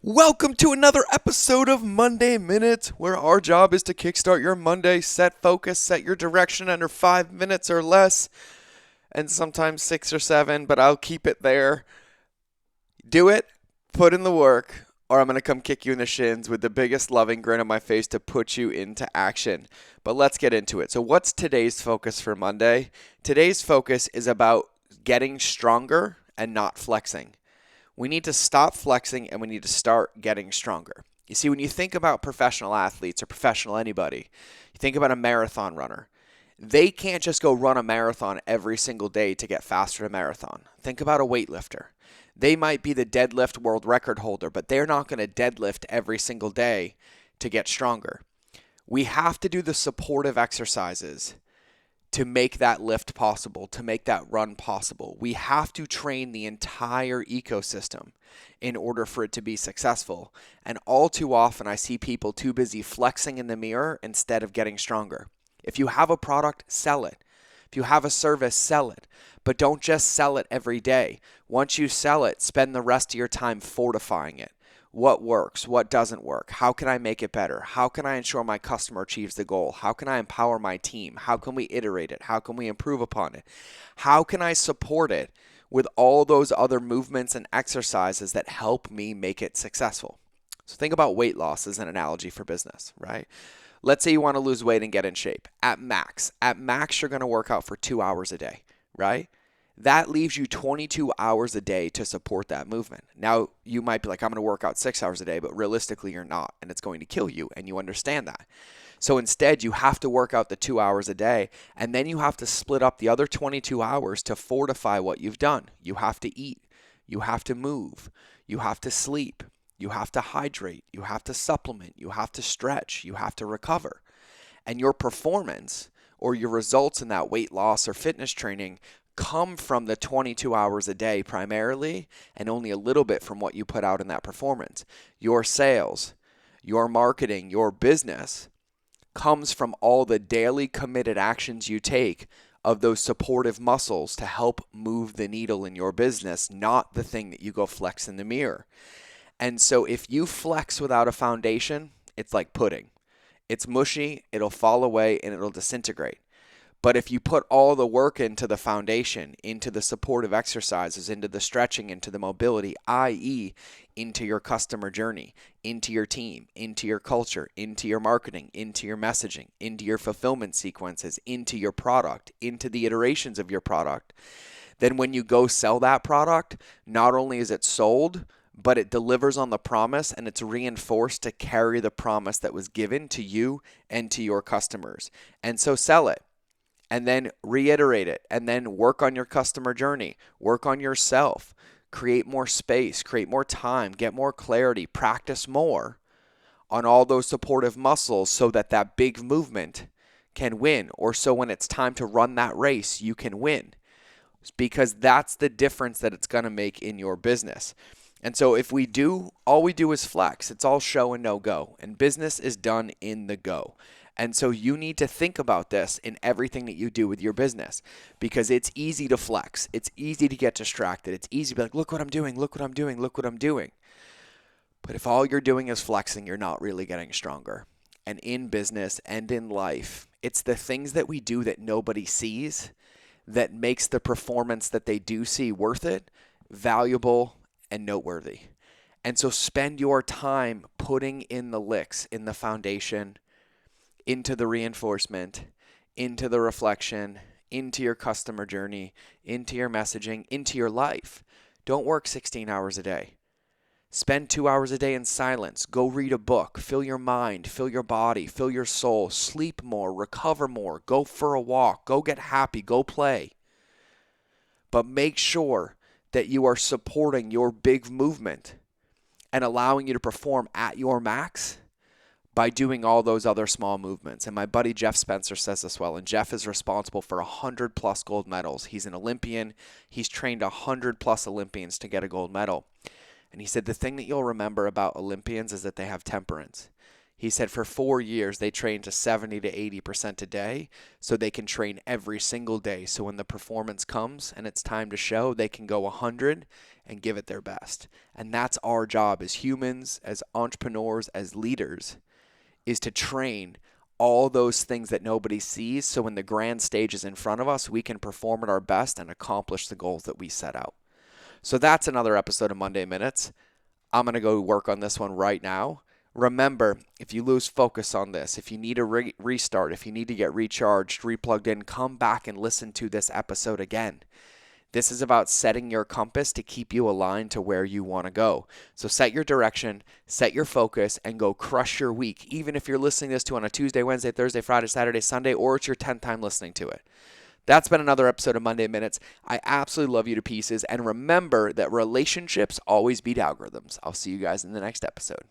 Welcome to another episode of Monday Minute, where our job is to kickstart your Monday, set focus, set your direction under 5 minutes or less, and sometimes 6 or 7, but I'll keep it there. Do it, put in the work, or I'm going to come kick you in the shins with the biggest loving grin on my face to put you into action. But let's get into it. So, what's today's focus for Monday? Today's focus is about getting stronger and not flexing. We need to stop flexing and we need to start getting stronger. You see, when you think about professional athletes or professional anybody, you think about a marathon runner. They can't just go run a marathon every single day to get faster at a marathon. Think about a weightlifter. They might be the deadlift world record holder, but they're not going to deadlift every single day to get stronger. We have to do the supportive exercises to make that lift possible, to make that run possible. We have to train the entire ecosystem in order for it to be successful. And all too often, I see people too busy flexing in the mirror instead of getting stronger. If you have a product, sell it. If you have a service, sell it. But don't just sell it every day. Once you sell it, spend the rest of your time fortifying it. What works? What doesn't work? How can I make it better? How can I ensure my customer achieves the goal? How can I empower my team? How can we iterate it? How can we improve upon it? How can I support it with all those other movements and exercises that help me make it successful? So think about weight loss as an analogy for business, right? Let's say you want to lose weight and get in shape. At max, you're going to work out for 2 hours a day, right? That leaves you 22 hours a day to support that movement. Now, you might be like, I'm going to work out 6 hours a day, but realistically, you're not, and it's going to kill you, and you understand that. So instead, you have to work out the 2 hours a day, and then you have to split up the other 22 hours to fortify what you've done. You have to eat, you have to move, you have to sleep, you have to hydrate, you have to supplement, you have to stretch, you have to recover. And your performance or your results in that weight loss or fitness training come from the 22 hours a day primarily, and only a little bit from what you put out in that performance. Your sales, your marketing, your business comes from all the daily committed actions you take of those supportive muscles to help move the needle in your business, not the thing that you go flex in the mirror. And so if you flex without a foundation, it's like pudding. It's mushy, it'll fall away, and it'll disintegrate. But if you put all the work into the foundation, into the supportive exercises, into the stretching, into the mobility, i.e., into your customer journey, into your team, into your culture, into your marketing, into your messaging, into your fulfillment sequences, into your product, into the iterations of your product, then when you go sell that product, not only is it sold, but it delivers on the promise and it's reinforced to carry the promise that was given to you and to your customers. And so sell it. And then reiterate it, and then work on your customer journey, work on yourself, create more space, create more time, get more clarity, practice more on all those supportive muscles so that that big movement can win, or so when it's time to run that race, you can win, because that's the difference that it's going to make in your business. And so if we do, all we do is flex. It's all show and no go, and business is done in the go. And so you need to think about this in everything that you do with your business, because it's easy to flex. It's easy to get distracted. It's easy to be like, look what I'm doing, look what I'm doing, look what I'm doing. But if all you're doing is flexing, you're not really getting stronger. And in business and in life, it's the things that we do that nobody sees that makes the performance that they do see worth it, valuable, and noteworthy. And so spend your time putting in the licks in the foundation, into the reinforcement, into the reflection, into your customer journey, into your messaging, into your life. Don't work 16 hours a day. Spend 2 hours a day in silence. Go read a book. Fill your mind, fill your body, fill your soul. Sleep more, recover more. Go for a walk. Go get happy. Go play. But make sure that you are supporting your big movement and allowing you to perform at your max by doing all those other small movements. And my buddy Jeff Spencer says this well, and Jeff is responsible for 100 plus gold medals. He's an Olympian. He's trained 100 plus Olympians to get a gold medal. And he said the thing that you'll remember about Olympians is that they have temperance. He said for 4 years they train to 70 to 80% a day so they can train every single day. So when the performance comes and it's time to show, they can go 100 and give it their best. And that's our job as humans, as entrepreneurs, as leaders, is to train all those things that nobody sees, so when the grand stage is in front of us, we can perform at our best and accomplish the goals that we set out. So that's another episode of Monday Minutes. I'm going to go work on this one right now. Remember, if you lose focus on this, if you need a restart, if you need to get recharged, replugged in, come back and listen to this episode again. This is about setting your compass to keep you aligned to where you want to go. So set your direction, set your focus, and go crush your week, even if you're listening to this on a Tuesday, Wednesday, Thursday, Friday, Saturday, Sunday, or it's your 10th time listening to it. That's been another episode of Monday Minutes. I absolutely love you to pieces. And remember that relationships always beat algorithms. I'll see you guys in the next episode.